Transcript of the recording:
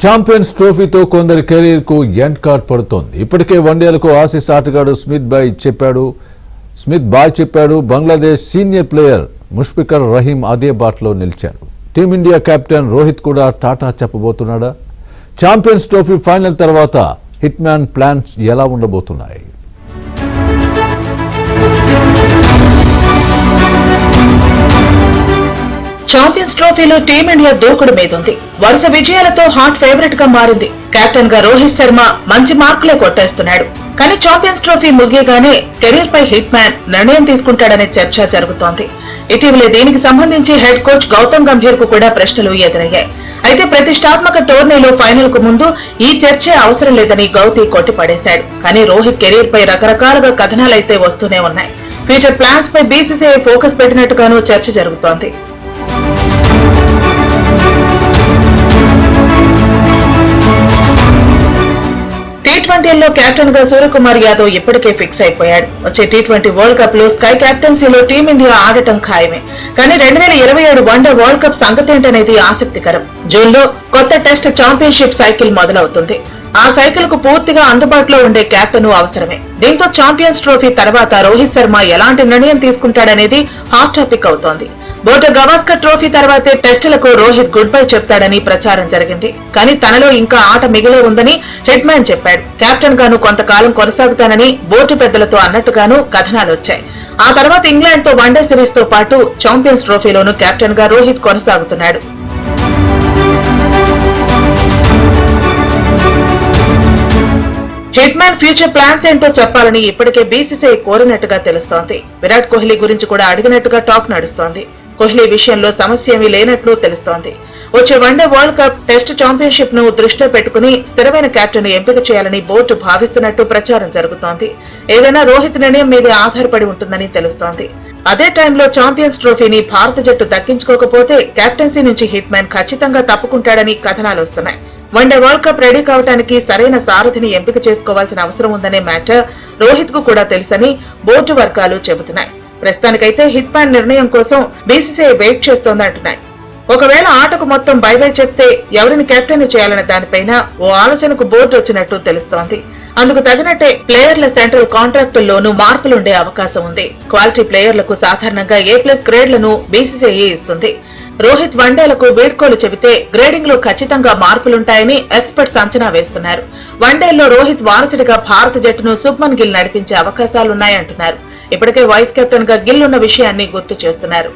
Champions ట్రోఫీతో కొందరి career కు end card పడుతోంది. ఇప్పటికే వన్డేలకు ఆసీస్ ఆటగాడు స్మిత్ బాయ్ చెప్పాడు. బంగ్లాదేశ్ సీనియర్ ప్లేయర్ ముష్ఫికర్ రహీం అదే బాటలో నిలిచారు. టీమిండియా కెప్టెన్ రోహిత్ కూడా టాటా చెప్పబోతున్నాడా? ఛాంపియన్స్ ట్రోఫీ ఫైనల్ తర్వాత హిట్ మ్యాన్ ప్లాన్స్ ఎలా ఉండబోతున్నాయి? ఛాంపియన్స్ ట్రోఫీలో టీమిండియా దూకుడు మీదుంది. వరుస విజయాలతో హాట్ ఫేవరెట్ గా మారింది. కెప్టెన్ గా రోహిత్ శర్మ మంచి మార్కులే కొట్టేస్తున్నాడు. కానీ ఛాంపియన్స్ ట్రోఫీ ముగియగానే కెరీర్ పై హిట్ మ్యాన్ నిర్ణయం తీసుకుంటాడనే చర్చ జరుగుతోంది. ఇటీవలే దీనికి సంబంధించి హెడ్ కోచ్ గౌతమ్ గంభీర్ కు కూడా ప్రశ్నలు ఎదురయ్యాయి. అయితే ప్రతిష్టాత్మక టోర్నీలో ఫైనల్ కు ముందు ఈ చర్చే అవసరం లేదని గౌతీ కొట్టిపడేశాడు. కానీ రోహిత్ కెరీర్ పై రకరకాలుగా కథనాలైతే వస్తూనే ఉన్నాయి. ఫ్యూచర్ ప్లాన్స్ పై బీసీసీఐ ఫోకస్ పెట్టినట్టుగానూ చర్చ జరుగుతోంది. టీ20లో కెప్టెన్ గా సూర్యకుమార్ యాదవ్ ఇప్పటికే ఫిక్స్ అయిపోయాడు. వచ్చే టీ20 వరల్డ్ కప్ లో స్కై కెప్టెన్సీలో టీమిండియా ఆడటం ఖాయమే. కానీ 2027 వన్డే వరల్డ్ కప్ సంగతేంటనేది ఆసక్తికరం. జూన్ లో కొత్త టెస్ట్ ఛాంపియన్షిప్ సైకిల్ మొదలవుతుంది. ఆ సైకిల్ కు పూర్తిగా అందుబాటులో ఉండే కెప్టెన్ అవసరమే. దీంతో ఛాంపియన్స్ ట్రోఫీ తర్వాత రోహిత్ శర్మ ఎలాంటి నిర్ణయం తీసుకుంటాడనేది హాట్ టాపిక్ అవుతోంది. బోర్డర్ గవాస్కర్ ట్రోఫీ తర్వాతే టెస్టులకు రోహిత్ గుడ్ బై చెప్తాడని ప్రచారం జరిగింది. కానీ తనలో ఇంకా ఆట మిగిలే ఉందని హిట్ మ్యాన్ చెప్పాడు. కెప్టెన్ గాను కొంతకాలం కొనసాగుతానని బోర్డు పెద్దలతో అన్నట్టుగాను కథనాలు వచ్చాయి. ఆ తర్వాత ఇంగ్లాండ్ తో వన్డే సిరీస్ తో పాటు ఛాంపియన్స్ ట్రోఫీలోనూ కెప్టెన్ గా రోహిత్ కొనసాగుతున్నాడు. హిట్ మ్యాన్ ఫ్యూచర్ ప్లాన్స్ ఏంటో చెప్పాలని ఇప్పటికే బీసీసీఐ కోరినట్టుగా తెలుస్తోంది. విరాట్ కోహ్లీ గురించి కూడా అడిగినట్టుగా టాక్ నడుస్తోంది. కోహ్లీ విషయంలో సమస్య ఏమీ లేనట్లు తెలుస్తోంది. వచ్చే one day world cup test championship ను దృష్టిలో పెట్టుకుని స్థిరమైన కెప్టెన్ ఎంపిక చేయాలని బోర్డు భావిస్తున్నట్టు ప్రచారం జరుగుతోంది. ఏదైనా రోహిత్ నిర్ణయం మీదే ఆధారపడి ఉంటుందని తెలుస్తోంది. అదే టైంలో ఛాంపియన్స్ ట్రోఫీని భారత జట్టు దక్కించుకోకపోతే కెప్టెన్సీ నుంచి హిట్ మ్యాన్ ఖచ్చితంగా తప్పుకుంటాడని కథనాలు వస్తున్నాయి. వన్డే వరల్డ్ కప్ రెడీ కావడానికి సరైన సారథిని ఎంపిక చేసుకోవాల్సిన అవసరం ఉందనే మ్యాటర్ రోహిత్ కు కూడా తెలుసని బోర్డు వర్గాలు చెబుతున్నాయి. ప్రస్తుతానికైతే హిట్ మ్యాన్ నిర్ణయం కోసం బీసీసీఐ వెయిట్ చేస్తోందంటున్నాయి. ఒకవేళ ఆటకు మొత్తం బై చెప్తే ఎవరిని కెప్టెన్ చేయాలనే దానిపైన ఓ ఆలోచనకు బోర్డు వచ్చినట్టు తెలుస్తోంది. అందుకు తగినట్టే ప్లేయర్ల సెంట్రల్ కాంట్రాక్టుల్లోనూ మార్పులుండే అవకాశం ఉంది. క్వాలిటీ ప్లేయర్లకు సాధారణంగా A+ గ్రేడ్లను బీసీసీఐ ఇస్తుంది. రోహిత్ వన్డేలకు వీడ్కోలు చెబితే గ్రేడింగ్ లో ఖచ్చితంగా మార్పులుంటాయని ఎక్స్పర్ట్స్ అంచనా వేస్తున్నారు. వన్డేల్లో రోహిత్ వారసుడిగా భారత జట్టును శుభ్మన్ గిల్ నడిపించే అవకాశాలున్నాయంటున్నారు. ఇప్పటికే వైస్ కెప్టెన్ గా గిల్ ఉన్న విషయాన్ని గుర్తు చేస్తున్నారు.